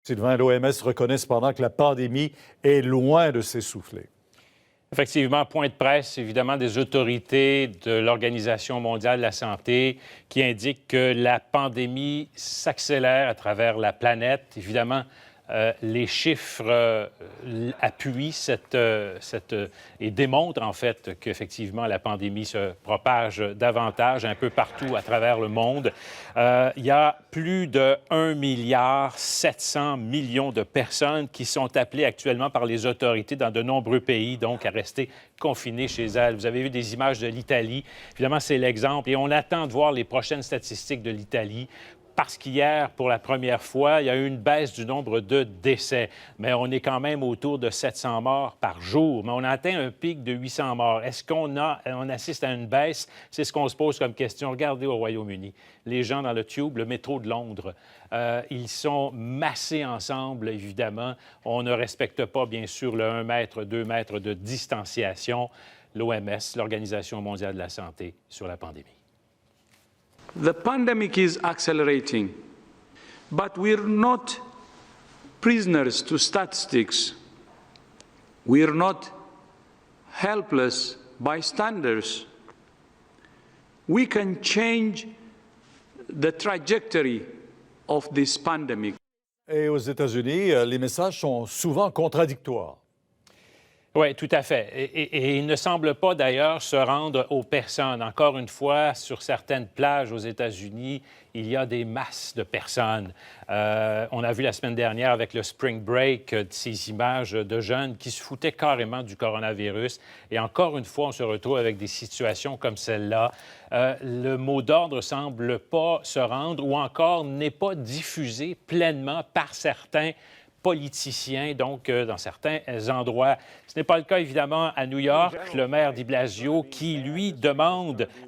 Sylvain, l'OMS reconnaît cependant que la pandémie est loin de s'essouffler. Effectivement, point de presse, évidemment, des autorités de l'Organisation mondiale de la santé qui indiquent que la pandémie s'accélère à travers la planète. Évidemment, les chiffres appuient et démontrent en fait qu'effectivement la pandémie se propage davantage un peu partout à travers le monde. Il y a plus de 1,7 milliard de personnes qui sont appelées actuellement par les autorités dans de nombreux pays, donc à rester confinées chez elles. Vous avez vu des images de l'Italie. Évidemment, c'est l'exemple et on attend de voir les prochaines statistiques de l'Italie. Parce qu'hier, pour la première fois, il y a eu une baisse du nombre de décès. Mais on est quand même autour de 700 morts par jour. Mais on a atteint un pic de 800 morts. Est-ce qu'on assiste à une baisse? C'est ce qu'on se pose comme question. Regardez au Royaume-Uni. Les gens dans le Tube, le métro de Londres, ils sont massés ensemble, évidemment. On ne respecte pas, bien sûr, le 1 mètre, 2 mètres de distanciation. L'OMS, l'Organisation mondiale de la santé, sur la pandémie. The pandemic is accelerating, but we're not prisoners to statistics. We're not helpless bystanders. We can change the trajectory of this pandemic. Et aux États-Unis, les messages sont souvent contradictoires. Oui, tout à fait. Et il ne semble pas d'ailleurs se rendre aux personnes. Encore une fois, sur certaines plages aux États-Unis, il y a des masses de personnes. On a vu la semaine dernière avec le Spring Break ces images de jeunes qui se foutaient carrément du coronavirus. Et encore une fois, on se retrouve avec des situations comme celle-là. Le mot d'ordre semble pas se rendre ou encore n'est pas diffusé pleinement par certains politiciens, donc dans certains endroits. Ce n'est pas le cas, évidemment, à New York. Le maire de Blasio, qui, lui,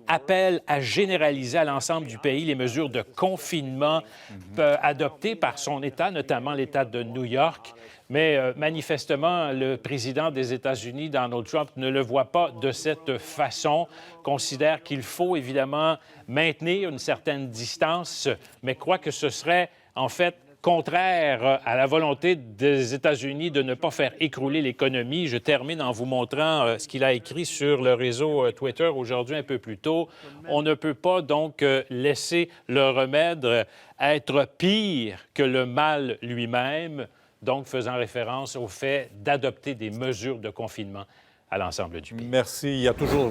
appelle à généraliser à l'ensemble du pays les mesures de confinement adoptées par son État, notamment l'État de New York. Mais manifestement, le président des États-Unis, Donald Trump, ne le voit pas de cette façon, considère qu'il faut évidemment maintenir une certaine distance, mais croit que ce serait, en fait, contraire à la volonté des États-Unis de ne pas faire écrouler l'économie. Je termine en vous montrant ce qu'il a écrit sur le réseau Twitter aujourd'hui un peu plus tôt. On ne peut pas donc laisser le remède être pire que le mal lui-même, donc faisant référence au fait d'adopter des mesures de confinement à l'ensemble du pays. Merci. Il y a toujours...